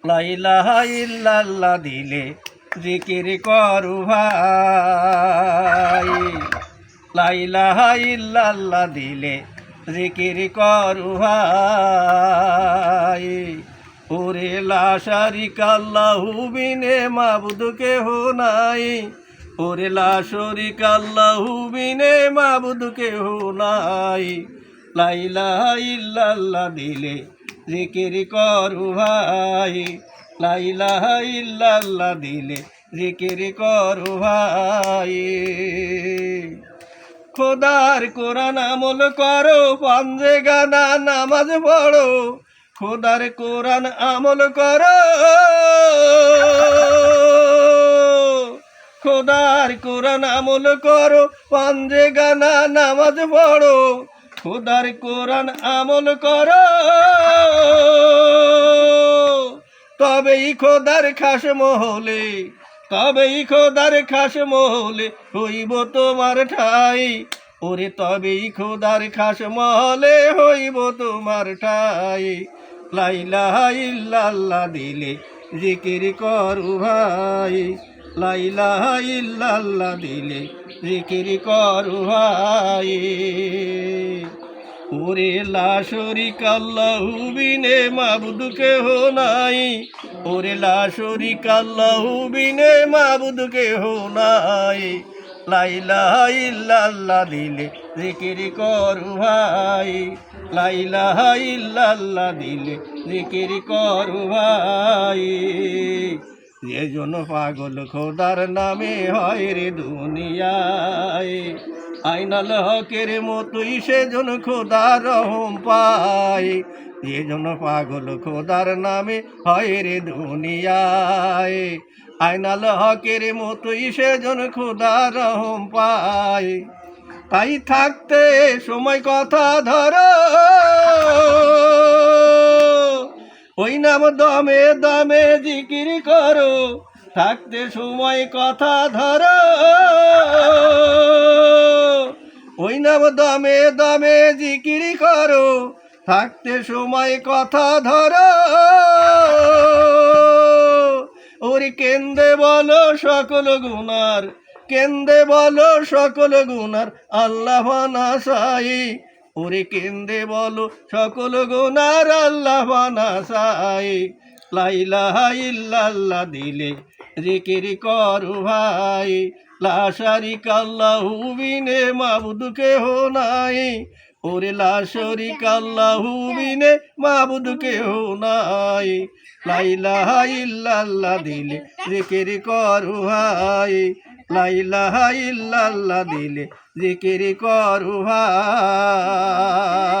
লা ইলাহা ইল্লাল্লাহ দিলে জিকির করু ভাই, লা ইলাহা ইল্লাল্লাহ দিলে জিকির করু ভাই। ওরে লা শারিকা লাহু বিনে মাবুদ কেহ নাই, ওরে লা শারিকা লাহু বিনে মাবুদ কেহ নাই। লা ইলাহা ইল্লাল্লাহ দিলে জিকির করু ভাই, লা ইলাহা ইল্লাল্লাহ দিলে জিকির করু ভাই। খোদার কোরআন আমল করো, পাঞ্জে গানা নামাজ পড়ো, খোদার কোরআন আমল করো, খোদার কোরআন আমল করো, পাঞ্জে গানা নামাজ পড়ো, খোদার কোরআন আমল করো, তবেই খোদার খাস মহলে, তবেই খোদার খাস মহলে হইব তোমার ঠাই। ওরে তবেই খোদার খাস মহলে হইব তোমার ঠাই। লা ইলাহা ইল্লাল্লাহ দিলে জিকির করু ভাই, লা ইলাহা ইল্লাল্লাহ দিলে জিকির করু ভাই। ওরে লা শারিকা লাহু বিনে মাবুদ কেহ নাই, ওরে লা শারিকা লাহু বিনে মাবুদ কেহ নাই। লা ইলাহা ইল্লাল্লাহ দিলে জিকির করু ভাই, লা ইলাহা ইল্লাল্লাহ দিলে জিকির করু ভাই। যেজন পাগল খোদার নামে হয় রে দুনিয়ায়, আইনাল হকের মতোই সেজন খোদার রহম পায়। যেজন পাগল খোদার নামে হয় রে দুনিয়ায়, আইনাল হকের মতোই সেজন খোদার রহম পায়। তাই থাকতে সময় কথা ধরো, ওই নাম দমে দমে জিকির করো, থাকতে সময় কথা ধরো, ওই নাম দমে দমে জিকির করো, থাকতে সময় কথা ধরো। ওরে কেন্দে বলো সকল গুনার, কেন্দে বলো সকল গুনার আল্লাহ নাসাই। ওরে কেন্দে বলো সকল গুনার আল্লাহ নাসাই। লা ইলাহা ইল্লাল্লাহ দিলে জিকির করু ভাই, লা শারিকা লাহু বিনে মাবুদ কেহ নাই, ওরে লা শারিকা লাহু বিনে মাবুদ কেহ নাই। লা ইলাহা ইল্লাল্লাহ দিলে জিকির করু ভাই, লা ইলাহা ইল্লাল্লাহ দিলে জিকির করু ভাই।